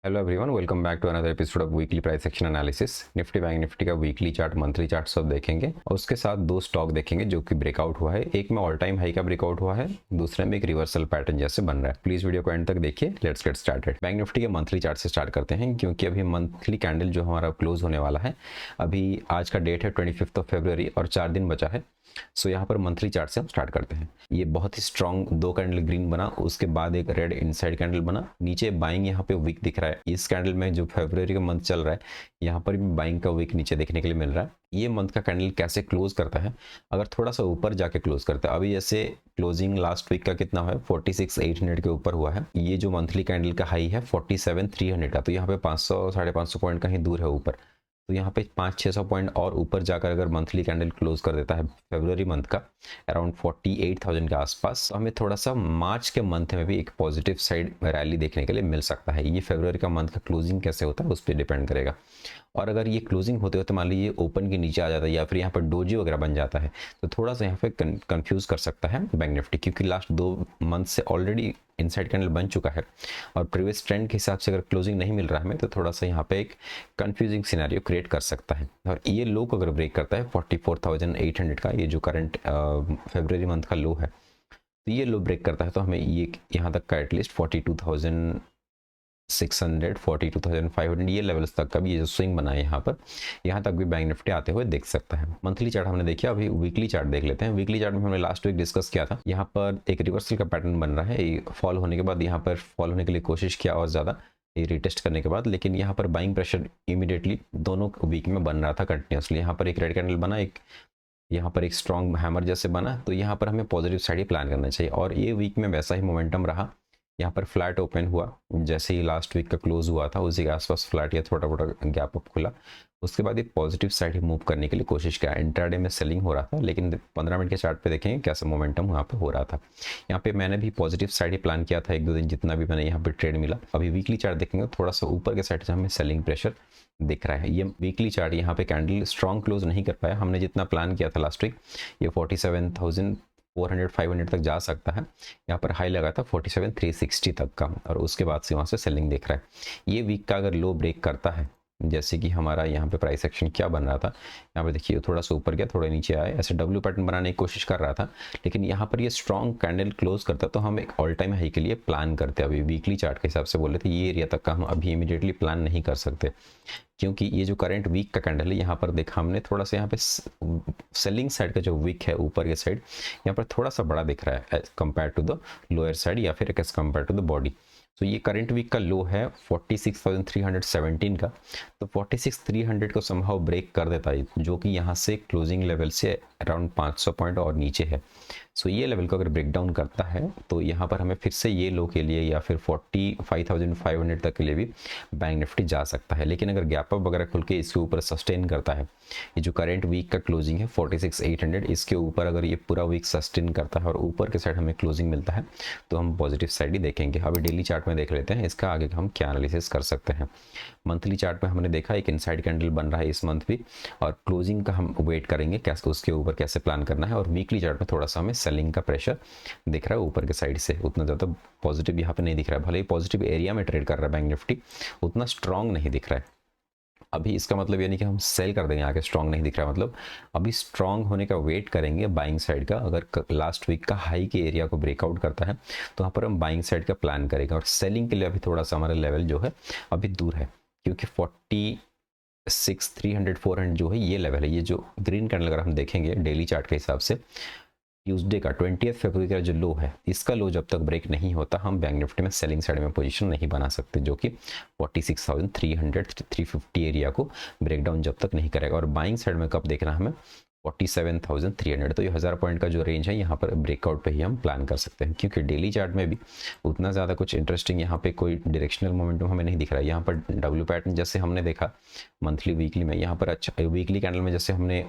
Hello everyone, welcome back to another episode of weekly price action analysis. Nifty bank Nifty का weekly chart, monthly chart सब देखेंगे और उसके साथ दो स्टॉक देखेंगे जो कि ब्रेकआउट हुआ है। एक में ऑल टाइम हाई का ब्रेकआउट हुआ है, दूसरे में एक रिवर्सल पैटर्न जैसे बन रहा है। प्लीज वीडियो को एंड तक देखिए। Let's get started. Bank Nifty के मंथली चार्ट से स्टार्ट करते हैं क्योंकि अभी मंथली कैंडल जो हमारा क्लोज होने वाला है, अभी आज का डेट है 25 फरवरी और 4 दिन बचा है। सो यहाँ पर मंथली चार्ट से हम स्टार्ट करते हैं। ये बहुत ही स्ट्रॉन्ग दो कैंडल ग्रीन बना, उसके बाद एक रेड इनसाइड कैंडल बना, नीचे बाइंग यहाँ पे वीक दिख रहा है। इस कैंडल में जो फरवरी का मंथ चल रहा है, यहाँ पर भी बाइंग का वीक नीचे देखने के लिए मिल रहा है। ये मंथ का कैंडल कैसे क्लोज करता है, अगर थोड़ा सा ऊपर जाके क्लोज करता है, अभी जैसे क्लोजिंग लास्ट वीक का कितना है 46,800 के ऊपर हुआ है। ये जो मंथली कैंडल का हाई है 47,300 का, तो यहाँ पे 500 550 पॉइंट का ही दूर है ऊपर। तो यहाँ पे 500-600 पॉइंट और ऊपर जाकर अगर मंथली कैंडल क्लोज कर देता है फरवरी मंथ का अराउंड 48,000 के आसपास, तो हमें थोड़ा सा मार्च के मंथ में भी एक पॉजिटिव साइड रैली देखने के लिए मिल सकता है। ये फरवरी का मंथ का क्लोजिंग कैसे होता है उस पर डिपेंड करेगा। और अगर ये क्लोजिंग होते होते मान लीजिए ओपन के नीचे आ जाता है या फिर यहाँ पर डोजी वगैरह बन जाता है, तो थोड़ा सा यहाँ पे कंफ्यूज कर सकता है बैंक निफ्टी, क्योंकि लास्ट 2 मंथ से ऑलरेडी इनसाइड कैंडल बन चुका है और प्रीवियस ट्रेंड के हिसाब से अगर क्लोजिंग नहीं मिल रहा है हमें, तो थोड़ा सा यहाँ पे एक कंफ्यूजिंग सिनेरियो क्रिएट कर सकता है। और ये लो को अगर ब्रेक करता है 44,800 का, ये जो करंट फरवरी मंथ का लो है, तो ये लो ब्रेक करता है तो हमें ये यहाँ तक का एटलीस्ट 42,600 42,500 ये लेवल्स तक का भी ये जो स्विंग बना है यहाँ तक भी बैंक निफ्टी आते हुए देख सकता है। मंथली चार्ट हमने देखा, अभी वीकली चार्ट देख लेते हैं। वीकली चार्ट में हमने लास्ट वीक डिस्कस किया था, यहाँ पर एक रिवर्सल का पैटर्न बन रहा है। फॉल होने के बाद यहाँ पर फॉल होने के लिए कोशिश किया और ज़्यादा ये रिटेस्ट करने के बाद, लेकिन यहाँ पर बाइंग प्रेशर इमीडिएटली दोनों वीक में बन रहा था कंटिन्यूसली। यहाँ पर एक रेड कैंडल बना, एक यहाँ पर एक स्ट्रॉन्ग हैमर जैसे बना, तो यहाँ पर हमें पॉजिटिव साइड ही प्लान करना चाहिए। और ये वीक में वैसा ही मोमेंटम रहा, यहाँ पर फ्लैट ओपन हुआ जैसे ही लास्ट वीक का क्लोज हुआ था, उसी के आसपास फ्लैट या थोड़ा मोटा गैप अप खुला। उसके बाद ये पॉजिटिव साइड ही मूव करने के लिए कोशिश किया। इंट्राडे में सेलिंग हो रहा था, लेकिन 15 मिनट के चार्ट पे देखेंगे कैसा मोमेंटम वहाँ पे हो रहा था। यहाँ पे मैंने भी पॉजिटिव साइड ही प्लान किया था 1-2 दिन, जितना भी मैंने यहाँ पे ट्रेड मिला। अभी वीकली चार्ट देखेंगे थोड़ा सा ऊपर के साइड से हमें सेलिंग प्रेशर दिख रहा है। ये वीकली चार्ट यहाँ पे कैंडल स्ट्रॉन्ग क्लोज नहीं कर पाया, हमने जितना प्लान किया था लास्ट वीक, ये 47,400-500 तक जा सकता है। यहाँ पर हाई लगा था 47,360 तक का, और उसके बाद से वहाँ से सेलिंग दिख रहा है। ये वीक का अगर लो ब्रेक करता है, जैसे कि हमारा यहाँ पे प्राइस एक्शन क्या बन रहा था, यहाँ पे देखिए थोड़ा सा ऊपर गया, थोड़ा नीचे आया, ऐसे डब्ल्यू पैटर्न बनाने की कोशिश कर रहा था, लेकिन यहाँ पर ये स्ट्रॉन्ग कैंडल क्लोज करता तो हम एक ऑल टाइम हाई के लिए प्लान करते। अभी वीकली चार्ट के हिसाब से बोले थे ये एरिया तक का हम अभी इमीडिएटली प्लान नहीं कर सकते, क्योंकि ये जो करंट वीक का कैंडल है, यहाँ पर देखा हमने थोड़ा सा यहाँ पे सेलिंग साइड का जो वीक है ऊपर के साइड, यहाँ पर थोड़ा सा बड़ा दिख रहा है as compare to the lower side या फिर as compare to the body. तो ये करंट वीक का लो है 46,317 का, तो 46,300 को समहाउ ब्रेक कर देता है, जो कि यहाँ से क्लोजिंग लेवल से अराउंड 500 पॉइंट और नीचे है। सो ये लेवल को अगर ब्रेक डाउन करता है तो यहाँ पर हमें फिर से ये लो के लिए या फिर 45,500 तक के लिए भी बैंक निफ्टी जा सकता है। लेकिन अगर गैप अप वगैरह खुल के इसके ऊपर सस्टेन करता है, ये जो करंट वीक का क्लोजिंग है 46,800, इसके ऊपर अगर ये पूरा वीक सस्टेन करता है और ऊपर के साइड हमें क्लोजिंग मिलता है, तो हम पॉजिटिव साइड ही देखेंगे। अभी डेली चार्ट में देख लेते हैं इसका आगे हम क्या एनालिसिस कर सकते हैं। मंथली चार्ट में हमने देखा एक इनसाइड कैंडल बन रहा है इस मंथ भी, और क्लोजिंग का हम वेट करेंगे कैसे, उसके ऊपर कैसे प्लान करना है। और वीकली चार्ट में थोड़ा सा हमें सेलिंग का प्रेशर दिख रहा है ऊपर के साइड से, उतना ज़्यादा पॉजिटिव यहाँ पे नहीं दिख रहा है। भले ही पॉजिटिव एरिया में ट्रेड कर रहा है बैंक निफ्टी, उतना स्ट्रॉन्ग नहीं दिख रहा है अभी। इसका मतलब ये नहीं कि हम सेल कर देंगे आगे, स्ट्रॉन्ग नहीं दिख रहा है मतलब अभी स्ट्रॉन्ग होने का वेट करेंगे बाइंग साइड का। अगर लास्ट वीक का हाई के एरिया को ब्रेकआउट करता है तो वहाँ पर हम बाइंग साइड का प्लान करेंगे। और सेलिंग के लिए अभी थोड़ा सा हमारा लेवल जो है अभी दूर है, क्योंकि 46,300-400 जो है ये लेवल है। ये जो ग्रीन कैंडल अगर हम देखेंगे डेली चार्ट के हिसाब से, ट्यूसडे का 20 फरवरी का जो लो है, इसका लो जब तक ब्रेक नहीं होता हम बैंक निफ्टी में सेलिंग साइड में पोजीशन नहीं बना सकते, जो कि 46,300-350 एरिया को ब्रेक डाउन जब तक नहीं करेगा। और बाइंग साइड में कब देखना हमें 47,300, तो ये 1000 पॉइंट का जो रेंज है यहाँ पर ब्रेकआउट पे ही हम प्लान कर सकते हैं। क्योंकि डेली चार्ट में भी उतना ज़्यादा कुछ इंटरेस्टिंग यहाँ पे कोई डायरेक्शनल मोमेंटम हमें नहीं दिख रहा है। यहाँ पर डब्ल्यू पैटर्न जैसे हमने देखा मंथली वीकली में, यहाँ पर अच्छा वीकली कैंडल में जैसे हमने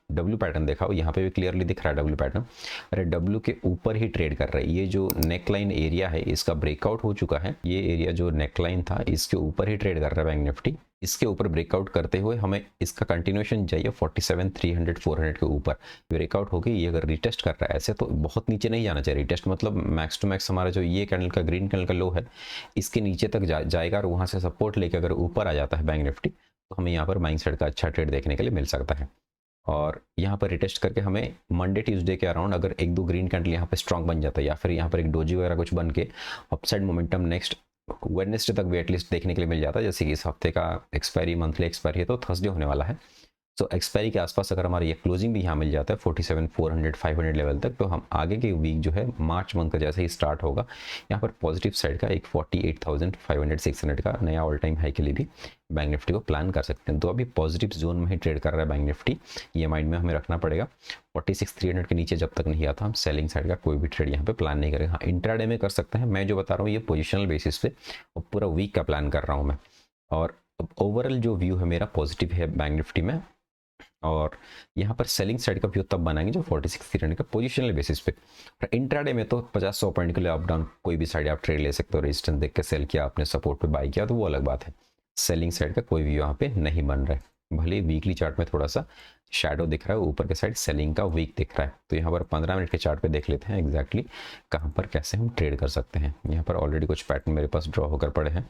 डब्ल्यू पैटर्न देखा हो, यहाँ पे भी क्लियरली दिख रहा है डब्ल्यू पैटर्न। अरे डब्ल्यू के ऊपर ही ट्रेड कर रहा है। ये जो नेकलाइन एरिया है इसका ब्रेकआउट हो चुका है। ये एरिया जो नेकलाइन था इसके ऊपर ही ट्रेड कर रहा है बैंक निफ्टी। इसके ऊपर ब्रेकआउट करते हुए हमें इसका कंटिन्यूएशन चाहिए 47,300 400 के ऊपर ब्रेकआउट होगी। ये अगर रिटेस्ट कर रहा है ऐसे तो बहुत नीचे नहीं जाना चाहिए। रिटेस्ट मतलब मैक्स टू मैक्स हमारा जो ये कैंडल का ग्रीन कैंडल का लो है इसके नीचे तक जाएगा और वहां से सपोर्ट लेके अगर ऊपर आ जाता है बैंक निफ्टी तो हमें यहाँ पर बाइंग साइड का अच्छा ट्रेड देखने के लिए मिल सकता है। और यहाँ पर रिटेस्ट करके हमें मंडे ट्यूसडे के अराउंड अगर एक दो ग्रीन कैंडल यहाँ पे स्ट्रॉन्ग बन जाता है या फिर यहाँ पर एक डोजी वगैरह कुछ बन के अपसाइड मोमेंटम नेक्स्ट वेडनेसडे तक भी एटलीस्ट देखने के लिए मिल जाता है। जैसे कि इस हफ्ते का एक्सपायरी मंथली एक्सपायरी है तो थर्सडे होने वाला है। सो एक्सपायरी के आसपास अगर हमारा ये क्लोजिंग भी यहाँ मिल जाता है 47,400 500 लेवल तक तो हम आगे के वीक जो है मार्च मंथ का जैसे ही स्टार्ट होगा यहाँ पर पॉजिटिव साइड का एक 48,500 600 का नया ऑल टाइम हाई के लिए भी बैंक निफ्टी को प्लान कर सकते हैं। तो अभी पॉजिटिव जोन में ही ट्रेड कर रहा है बैंक निफ्टी, ये माइंड में हमें रखना पड़ेगा। 46,300 के नीचे जब तक नहीं आता हम सेलिंग साइड का कोई भी ट्रेड यहाँ पे प्लान नहीं करेंगे। हाँ इंट्राडे में कर सकते हैं, मैं जो बता रहा हूँ ये पोजिशनल बेसिस पे और पूरा वीक का प्लान कर रहा हूँ मैं। और ओवरऑल जो व्यू है मेरा पॉजिटिव है बैंक निफ्टी में। और यहाँ पर सेलिंग साइड का व्यू तब बनाएंगे जो 46,300 का पोजिशनल बेसिस पे। और इंट्राडे में तो 50-100 पॉइंट के लिए अप डाउन कोई भी साइड आप ट्रेड ले सकते हो। रेजिस्टेंस देख के सेल किया आपने, सपोर्ट पे बाई किया तो वो अलग बात है। सेलिंग साइड का कोई भी यहाँ पे नहीं बन रहा है। भले वीकली चार्ट में थोड़ा सा शैडो दिख रहा है, ऊपर के साइड सेलिंग का वीक दिख रहा है। तो यहाँ पर 15 मिनट के चार्ट पे देख लेते हैं एग्जैक्टली कहाँ पर कैसे हम ट्रेड कर सकते हैं। यहाँ पर ऑलरेडी कुछ पैटर्न मेरे पास ड्रॉ होकर पड़े हैं।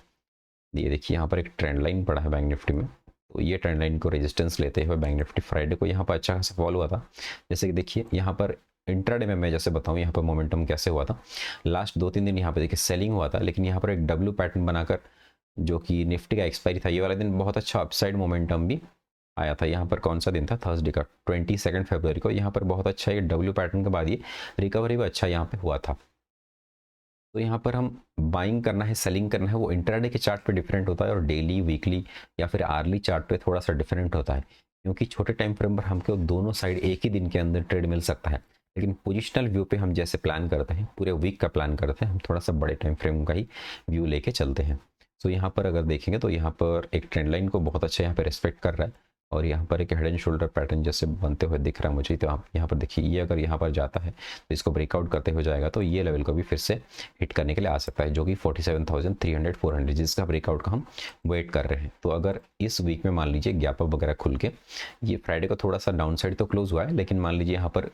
ये देखिए यहाँ पर एक ट्रेंड लाइन पड़ा है बैंक निफ्टी में, तो ये ट्रेंड लाइन को रेजिस्टेंस लेते हुए बैंक निफ्टी फ्राइडे को यहाँ पर अच्छा खासा फॉल हुआ था। जैसे कि देखिए यहाँ पर इंट्राडे में मैं जैसे बताऊँ यहाँ पर मोमेंटम कैसे हुआ था, लास्ट 2-3 दिन यहाँ पे देखिए सेलिंग हुआ था, लेकिन यहाँ पर एक डब्ल्यू पैटर्न बनाकर जो कि निफ्टी का एक्सपायरी था ये वाला दिन बहुत अच्छा अपसाइड मोमेंटम भी आया था। यहाँ पर कौन सा दिन था, थर्सडे का 22 फरवरी को यहाँ पर बहुत अच्छा ये डब्ल्यू पैटर्न के बाद ये रिकवरी भी अच्छा यहाँ पे हुआ था। तो यहाँ पर हम बाइंग करना है सेलिंग करना है वो इंट्राडे के चार्ट पे डिफरेंट होता है और डेली वीकली या फिर आर्ली चार्ट पे थोड़ा सा डिफरेंट होता है, क्योंकि छोटे टाइम फ्रेम पर हमको दोनों साइड एक ही दिन के अंदर ट्रेड मिल सकता है। लेकिन पोजिशनल व्यू पे हम जैसे प्लान करते हैं, पूरे वीक का प्लान करते हैं, हम थोड़ा सा बड़े टाइम फ्रेम का ही व्यू लेके चलते हैं। तो यहाँ पर अगर देखेंगे तो यहाँ पर एक ट्रेंड लाइन को बहुत अच्छा यहाँ पे रिस्पेक्ट कर रहा है और यहाँ पर एक हेड एंड शोल्डर पैटर्न जैसे बनते हुए दिख रहा है मुझे। तो आप यहाँ पर देखिए ये अगर यहाँ पर जाता है तो इसको ब्रेकआउट करते हुए जाएगा तो ये लेवल को भी फिर से हिट करने के लिए आ सकता है, जो कि 47,300 400 जिसका ब्रेकआउट का हम वेट कर रहे हैं। तो अगर इस वीक में मान लीजिए गैप अप वगैरह खुल के ये फ्राइडे को थोड़ा सा डाउन साइड तो क्लोज हुआ है, लेकिन मान लीजिए यहाँ पर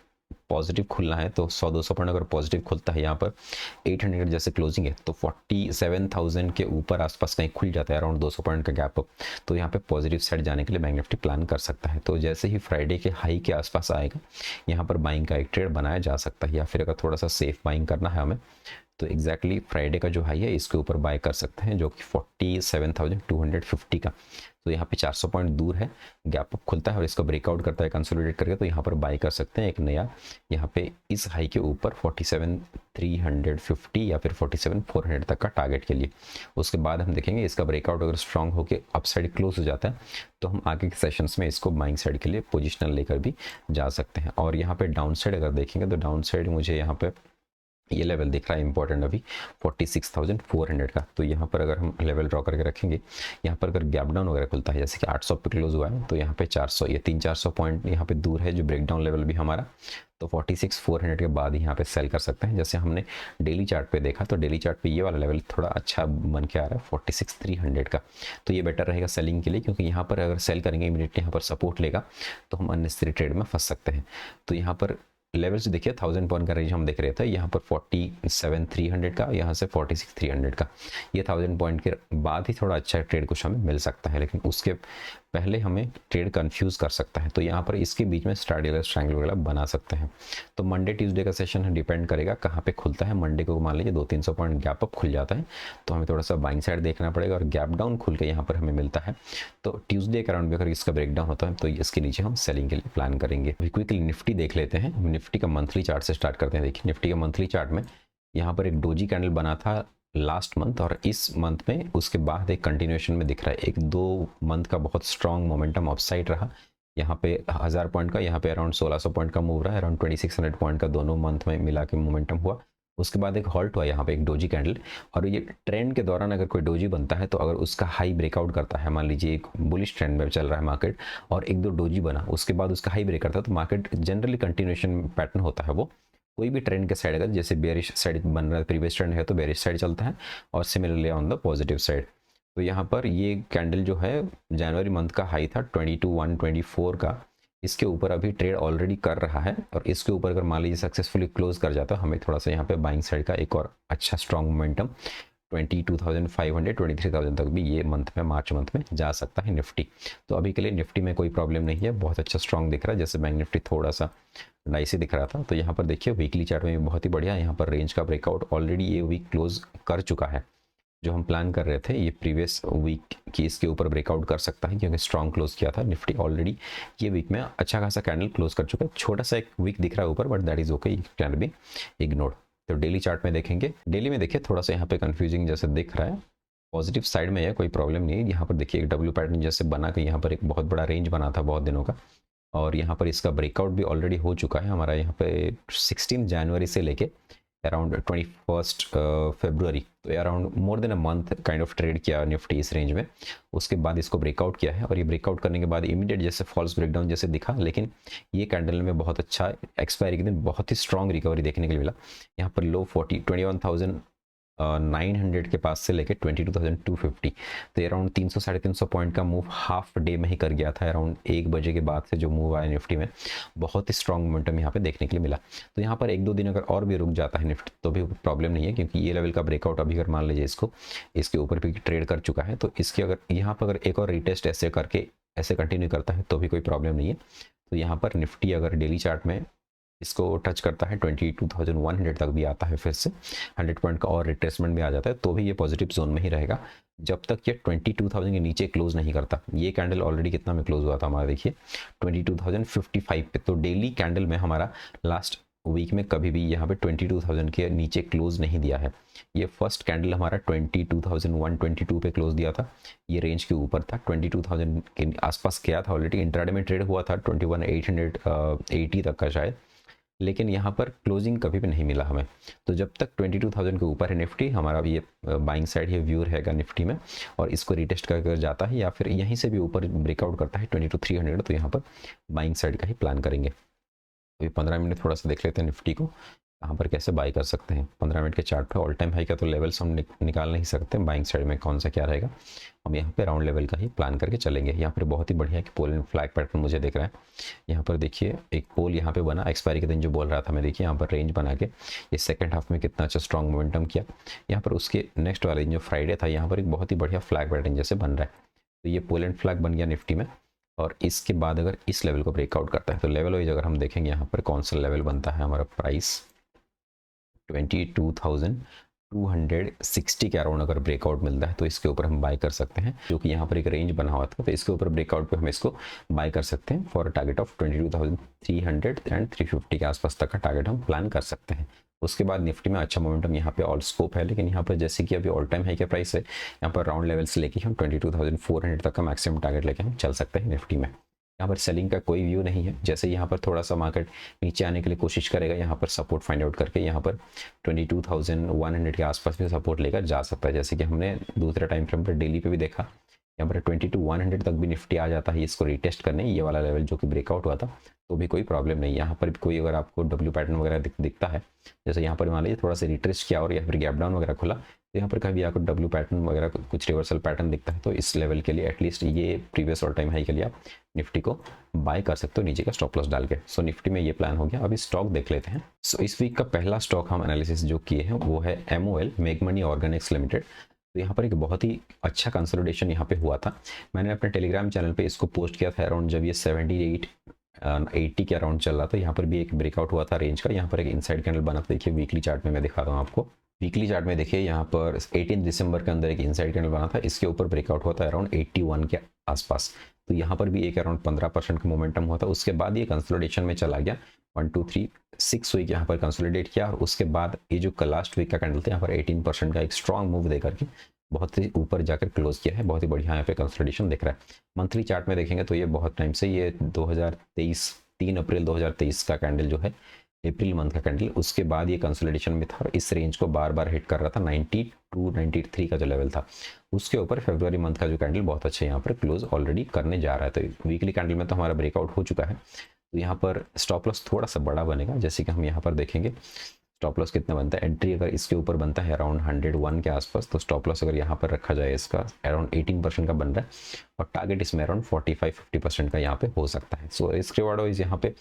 पॉजिटिव खुलना है तो 100-200 पॉइंट अगर पॉजिटिव खुलता है यहाँ पर 800 जैसे क्लोजिंग है तो 47,000 के ऊपर आसपास कहीं खुल जाता है अराउंड 200 पॉइंट का गैप अप, तो यहाँ पे पॉजिटिव साइड जाने के लिए बैंक निफ्टी प्लान कर सकता है। तो जैसे ही फ्राइडे के हाई के आसपास आएगा यहाँ पर बाइंग का एक ट्रेड बनाया जा सकता है, या फिर अगर थोड़ा सा सेफ बाइंग करना है हमें तो एग्जैक्टली फ्राइडे का जो हाई है इसके ऊपर बाय कर सकते हैं जो कि 47,250 का। तो यहाँ पे 400 पॉइंट दूर है, गैप अप खुलता है और इसको ब्रेकआउट करता है कंसोलिडेट करके, तो यहाँ पर बाय कर सकते हैं एक नया यहाँ पे इस हाई के ऊपर 47,350 या फिर 47,400 तक का टारगेट के लिए। उसके बाद हम देखेंगे इसका ब्रेकआउट अगर स्ट्रांग होकर अप साइड क्लोज हो जाता है तो हम आगे के सेशंस में इसको बाइंग साइड के लिए पोजिशनल लेकर भी जा सकते हैं। और यहाँ पे डाउन साइड अगर देखेंगे तो डाउन साइड मुझे यहाँ पे ये लेवल दिख रहा है इंपॉर्टेंट अभी 46,400 का। तो यहाँ पर अगर हम लेवल ड्रॉ करके रखेंगे, यहाँ पर अगर गैप डाउन वगैरह खुलता है जैसे कि 800 पे क्लोज हुआ है तो यहाँ पे 400 ये 300-400 पॉइंट यहाँ पे दूर है जो ब्रेकडाउन लेवल भी हमारा, तो 46,400 के बाद ही यहाँ पे सेल कर सकते हैं। जैसे हमने डेली चार्ट पे देखा तो डेली चार्ट पे ये वाला लेवल थोड़ा अच्छा बन के आ रहा है 46,300 का, तो ये बेटर रहेगा सेलिंग के लिए, क्योंकि यहाँ पर अगर सेल करेंगे इमीडिएटली यहाँ पर सपोर्ट लेगा तो हम अननेसेसरी ट्रेड में फंस सकते हैं। तो यहाँ पर लेवल्स देखिए 1000 पॉइंट का रेंज हम देख रहे थे, यहाँ पर 47,300 का, यहाँ से 46,300 का, ये 1000 पॉइंट के बाद ही थोड़ा अच्छा ट्रेड कुछ हमें मिल सकता है, लेकिन उसके पहले हमें ट्रेड कंफ्यूज कर सकता है। तो यहाँ पर इसके बीच में स्ट्रैंगल वगैरह बना सकते हैं। तो मंडे ट्यूसडे का सेशन डिपेंड करेगा कहाँ पे खुलता है। मंडे को मान लीजिए 200-300 पॉइंट गैप अप खुल जाता है तो हमें थोड़ा सा बाइंग साइड देखना पड़ेगा, और गैप डाउन खुल के यहाँ पर हमें मिलता है तो ट्यूसडे के अराउंड भी अगर इसका ब्रेकडाउन होता है तो इसके नीचे हम सेलिंग के लिए प्लान करेंगे। क्विकली निफ्टी देख लेते हैं। निफ्टी का मंथली चार्ट से स्टार्ट करते हैं। देखिए निफ्टी का मंथली चार्ट में यहाँ पर एक डोजी कैंडल बना था लास्ट मंथ, और इस मंथ में उसके बाद एक कंटिन्यूएशन में दिख रहा है। 1-2 मंथ का बहुत स्ट्रॉन्ग मोमेंटम अपसाइड रहा, यहाँ पे 1000 पॉइंट का, यहाँ पे अराउंड 1600 पॉइंट का मूव रहा है, अराउंड 2600 पॉइंट का दोनों मंथ में मिला के मोमेंटम हुआ। उसके बाद एक हॉल्ट हुआ यहाँ पे एक डोजी कैंडल, और ये ट्रेंड के दौरान अगर कोई डोजी बनता है तो अगर उसका हाई ब्रेकआउट करता है, मान लीजिए एक बुलिश ट्रेंड में चल रहा है मार्केट और एक दो डोजी बना, उसके बाद उसका हाई ब्रेक करता है, तो मार्केट जनरली कंटिन्यूएशन पैटर्न होता है वो। कोई भी ट्रेंड के साइड, अगर जैसे बेरिश साइड बन रहा है, प्रीवियस ट्रेंड है तो बेरिश साइड चलता है, और similarly on the positive side. तो यहाँ पर ये कैंडल जो है जनवरी मंथ का हाई था 22,124 का, इसके ऊपर अभी ट्रेड ऑलरेडी कर रहा है, और इसके ऊपर अगर मान लीजिए सक्सेसफुली क्लोज कर जाता है, हमें थोड़ा सा यहाँ पे बाइंग साइड का एक और अच्छा स्ट्रॉन्ग मोमेंटम 22,500 23,000 तक भी ये मंथ में, मार्च मंथ में जा सकता है निफ्टी। तो अभी के लिए निफ्टी में कोई प्रॉब्लम नहीं है, बहुत अच्छा स्ट्रॉन्ग दिख रहा है। जैसे बैंक निफ्टी थोड़ा सा डाइसी दिख रहा था, तो यहाँ पर देखिए वीकली चार्ट में बहुत ही बढ़िया यहाँ पर रेंज का ब्रेकआउट ऑलरेडी ये वीक क्लोज कर चुका है। जो हम प्लान कर रहे थे ये प्रीवियस वीक की, इसके ऊपर ब्रेकआउट कर सकता है क्योंकि स्ट्रॉन्ग क्लोज किया था निफ्टी ऑलरेडी। ये वीक में अच्छा खासा कैंडल क्लोज कर चुका है, छोटा सा एक वीक दिख रहा है ऊपर, but that is okay, can be ignored. तो डेली चार्ट में देखेंगे, डेली में देखिए थोड़ा सा यहाँ पे कंफ्यूजिंग जैसे दिख रहा है, पॉजिटिव साइड में है, कोई प्रॉब्लम नहीं है। यहाँ पर देखिए एक डब्ल्यू पैटर्न जैसे बना के यहाँ पर एक बहुत बड़ा रेंज बना था बहुत दिनों का, और यहाँ पर इसका ब्रेकआउट भी ऑलरेडी हो चुका है हमारा। यहाँ पे 16 जनवरी से लेके अराउंड 21 फरवरी, तो around more than a month kind of trade किया निफ्टी इस रेंज में। उसके बाद इसको ब्रेकआउट किया है, और ये ब्रेकआउट करने के बाद इमीडिएट जैसे फॉल्स ब्रेकडाउन जैसे दिखा, लेकिन ये कैंडल में बहुत अच्छा एक्सपायरी के दिन बहुत ही स्ट्रॉन्ग रिकवरी देखने के लिए मिला। यहाँ पर लो 21,900 के पास से लेके 22,250, तो अराउंड 300 साढ़े 300 पॉइंट का मूव हाफ डे में ही कर गया था। अराउंड 1 बजे के बाद से जो मूव आया निफ्टी में, बहुत ही स्ट्रॉन्ग मोमेंटम यहाँ पे देखने के लिए मिला। तो यहाँ पर एक दो दिन अगर और भी रुक जाता है निफ्टी तो भी प्रॉब्लम नहीं है, क्योंकि ये लेवल का ब्रेकआउट अभी अगर मान लीजिए इसको इसके ऊपर भी ट्रेड कर चुका है, तो इसके अगर यहाँ पर अगर एक और रिटेस्ट ऐसे करके ऐसे कंटिन्यू करता है तो भी कोई प्रॉब्लम नहीं है। तो यहाँ पर निफ्टी अगर डेली चार्ट में इसको टच करता है 22,100 तक भी आता है, फिर से 100 पॉइंट का और रिट्रेसमेंट भी आ जाता है, तो भी ये पॉजिटिव जोन में ही रहेगा जब तक ये 22,000 के नीचे क्लोज नहीं करता। ये कैंडल ऑलरेडी कितना में क्लोज हुआ था हमारा, देखिए 22,055 पे। तो डेली कैंडल में हमारा लास्ट वीक में कभी भी यहाँ पे 22,000 के नीचे क्लोज नहीं दिया है। ये फर्स्ट कैंडल हमारा 22,122 पे क्लोज दिया था, ये रेंज के ऊपर था, 22,000 के आसपास गया था ऑलरेडी। इंट्राडे में ट्रेड हुआ था 21,880 तक का शायद, लेकिन यहाँ पर क्लोजिंग कभी भी नहीं मिला हमें। तो जब तक 22,000 के ऊपर है निफ्टी, हमारा ये बाइंग साइड ये व्यू रहेगा निफ्टी में, और इसको रिटेस्ट कर जाता है या फिर यहीं से भी ऊपर ब्रेकआउट करता है 22,300, तो यहाँ पर बाइंग साइड का ही प्लान करेंगे। तो ये 15 मिनट थोड़ा सा देख लेते हैं निफ्टी को, कहाँ पर कैसे बाई कर सकते हैं। 15 मिनट के चार्ट पे ऑल टाइम हाई का तो लेवल्स हम निकाल नहीं सकते, बाइंग साइड में कौन सा क्या रहेगा, हम यहाँ पे राउंड लेवल का ही प्लान करके चलेंगे। यहाँ पर बहुत ही बढ़िया कि पोल एंड फ्लैग पैटर्न मुझे दिख रहा है। यहाँ पर देखिए एक पोल यहाँ पे बना एक्सपायरी के दिन जो बोल रहा था मैं, देखिए यहाँ पर रेंज बना के ये सेकंड हाफ में कितना अच्छा स्ट्रॉन्ग मोमेंटम किया। यहाँ पर उसके नेक्स्ट वाले जो फ्राइडे था, यहाँ पर एक बहुत ही बढ़िया फ्लैग पैटर्न जैसे बन रहा है, तो ये पोल एंड फ्लैग बन गया निफ्टी में। और इसके बाद अगर इस लेवल को ब्रेकआउट करता है तो लेवल वाइज अगर हम देखेंगे यहाँ पर कौन सा लेवल बनता है, हमारा प्राइस 22,260 के अराउंड अगर ब्रेकआउट मिलता है तो इसके ऊपर हम बाय कर सकते हैं, जो कि यहाँ पर एक रेंज बना हुआ था, तो इसके ऊपर ब्रेकआउट पे हम इसको बाय कर सकते हैं फॉर टारगेट ऑफ 22,300 एंड 350 के आसपास तक का टारगेट हम प्लान कर सकते हैं। उसके बाद निफ्टी में अच्छा मोमेंटम यहाँ पे ऑल स्कोप है, लेकिन यहाँ पर जैसे कि अभी ऑल टाइम हाई के प्राइस है, यहाँ पर राउंड लेवल से लेके हम 22,400 तक का मैक्सिमम टारगेट लेके हम चल सकते हैं निफ्टी में। यहाँ पर सेलिंग का कोई व्यू नहीं है, जैसे यहाँ पर थोड़ा सा मार्केट नीचे आने के लिए कोशिश करेगा, यहाँ पर सपोर्ट फाइंड आउट करके यहाँ पर 22,100 के आसपास भी सपोर्ट लेकर जा सकता है, जैसे कि हमने दूसरे टाइम फ्रेम पर डेली पे भी देखा। यहाँ पर 22,100 तक भी निफ्टी आ जाता है इसको रिटेस्ट करने, ये वाला लेवल जो कि ब्रेकआउट हुआ था, तो भी कोई प्रॉब्लम नहीं। यहाँ पर भी कोई अगर आपको डब्ल्यू पैटर्न वगैरह दिखता है, जैसे यहाँ पर मान लीजिए थोड़ा सा रिट्रेस्ट किया और या फिर गैप डाउन वगैरह खुला, तो यहाँ पर कभी आपको डब्ल्यू पैटर्न वगैरह कुछ रिवर्सल पैटर्न दिखता है, तो इस लेवल के लिए एटलीस्ट ये प्रीवियस ऑल टाइम हाई के लिए आप निफ्टी को बाय कर सकते हो नीचे का स्टॉप लॉस डाल के। सो निफ्टी में ये प्लान हो गया। अभी स्टॉक देख लेते हैं। सो इस वीक का पहला स्टॉक हम एनालिसिस जो किए हैं वो है MOL make money Organics limited. तो यहाँ पर एक बहुत ही अच्छा कंसोलिडेशन यहाँ पे हुआ था। मैंने अपने टेलीग्राम चैनल पे इसको पोस्ट किया था अराउंड जब ये 78-80 के अराउंड चल रहा था। यहाँ पर भी एक ब्रेकआउट हुआ था रेंज का, यहाँ पर एक इनसाइड कैंडल बना था। देखिए वीकली चार्ट में मैं दिखाता हूँ आपको। वीकली चार्ट में देखिए यहाँ पर 18 दिसंबर के अंदर एक इनसाइड कैंडल बना था, इसके ऊपर ब्रेकआउट हुआ था अराउंड 81 के आसपास। तो यहाँ पर भी एक अराउंड 15% का मोमेंटम हुआ था। उसके बाद ये कंसोलिडेशन में चला गया, 1 2 3 6 वीक यहाँ पर कंसोलिडेट किया, और उसके बाद ये जो लास्ट वीक का कैंडल था यहाँ पर 18% का एक स्ट्रॉन्ग मूव देकर के बहुत ही ऊपर जाकर क्लोज किया है। बहुत ही बढ़िया यहाँ पे कंसोलिडेशन दिख रहा है। मंथली चार्ट में देखेंगे तो ये बहुत टाइम से ये 3 अप्रैल 2023 का कैंडल जो है अप्रैल मंथ का कैंडल, उसके बाद ये कंसोलिडेशन में था और इस रेंज को बार बार हिट कर रहा था 92 93 का जो लेवल था उसके ऊपर। फरवरी मंथ का जो कैंडल बहुत अच्छा यहाँ पर क्लोज ऑलरेडी करने जा रहा है। तो वीकली कैंडल में तो हमारा ब्रेकआउट हो चुका है, तो यहाँ पर स्टॉप लॉस थोड़ा सा बड़ा बनेगा। जैसे कि हम यहाँ पर देखेंगे स्टॉप लॉस कितना बनता है, एंट्री अगर इसके ऊपर बनता है अराउंड 101 के आसपास, तो स्टॉप लॉस अगर यहाँ पर रखा जाए इसका अराउंड 18% का बन रहा है और टारगेट इसमें अराउंड 45-50% का यहाँ पे हो सकता है। सो रिस्क रिवार्ड वाइज यहाँ पे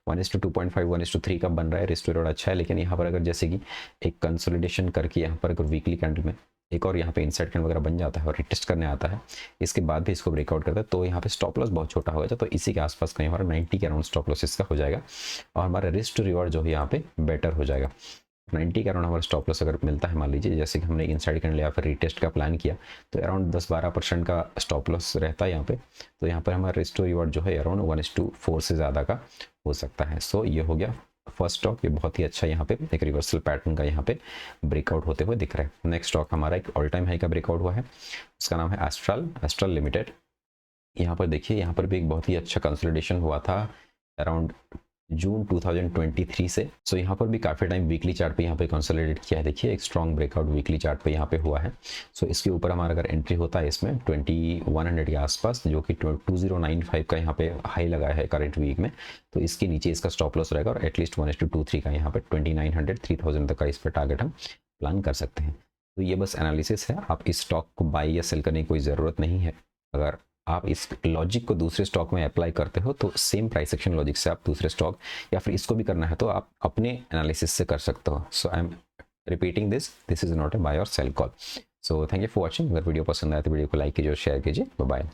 1:2.5 1:3 का बन रहा है, रिस्क रिवार्ड अच्छा है। लेकिन यहाँ पर अगर जैसे कि एक कंसोलिडेशन करके यहाँ पर अगर वीकली कैंडल में एक और यहाँ पे इनसाइड कैंडल वगैरह बन जाता है और रिटेस्ट करने आता है, इसके बाद भी इसको ब्रेकआउट करता है, तो यहाँ पे स्टॉप लॉस बहुत छोटा हो जाता है। तो इसी के आसपास कहीं हमारा 90 के अराउंड स्टॉप लॉस इसका हो जाएगा और हमारा रिस्क टू रिवार्ड जो है यहाँ पे बेटर हो जाएगा। 90 के अराउंड हमारा स्टॉप लॉस अगर मिलता है, मान लीजिए जैसे कि हमने इनसाइड कैंडल या फिर रिटेस्ट का प्लान किया, तो अराउंड 10-12% का स्टॉप लॉस रहता है यहाँ पे। तो यहाँ पर हमारा रिस्क टू रिवार्ड जो है अराउंड 1:4 से ज़्यादा का हो सकता है। सो ये हो गया फर्स्ट स्टॉक, ये बहुत ही अच्छा यहाँ पे एक रिवर्सल पैटर्न का यहाँ पे ब्रेकआउट होते हुए दिख रहा है। नेक्स्ट स्टॉक हमारा एक ऑल टाइम हाई का ब्रेकआउट हुआ है, उसका नाम है एस्ट्रल लिमिटेड। यहाँ पर देखिए, यहाँ पर भी एक बहुत ही अच्छा कंसोलिडेशन हुआ था अराउंड जून 2023 से। सो यहाँ पर भी काफ़ी टाइम वीकली चार्ट पे यहाँ पे कंसोलिडेट किया है। देखिए एक स्ट्रॉन्ग ब्रेकआउट वीकली चार्ट पे यहाँ पे हुआ है। सो इसके ऊपर हमारा अगर एंट्री होता है इसमें 2100 के आसपास, जो कि 2095 का यहाँ पे हाई लगा है करंट वीक में, तो इसके नीचे इसका स्टॉप लॉस रहेगा और एटलीस्ट 1:23 का यहाँ पे 2900 3000 तक का इस पर टारगेट हम प्लान कर सकते हैं। तो ये बस एनालिसिस है, आप इस स्टॉक को बाई या सेल करने की कोई ज़रूरत नहीं है। अगर आप इस लॉजिक को दूसरे स्टॉक में अप्लाई करते हो तो सेम प्राइस एक्शन लॉजिक से आप दूसरे स्टॉक या फिर इसको भी करना है तो आप अपने एनालिसिस से कर सकते हो। So I am repeating this is not a buy और sell call. So thank you for watching. अगर वीडियो पसंद आए तो वीडियो को लाइक कीजिए और शेयर कीजिए। Bye bye.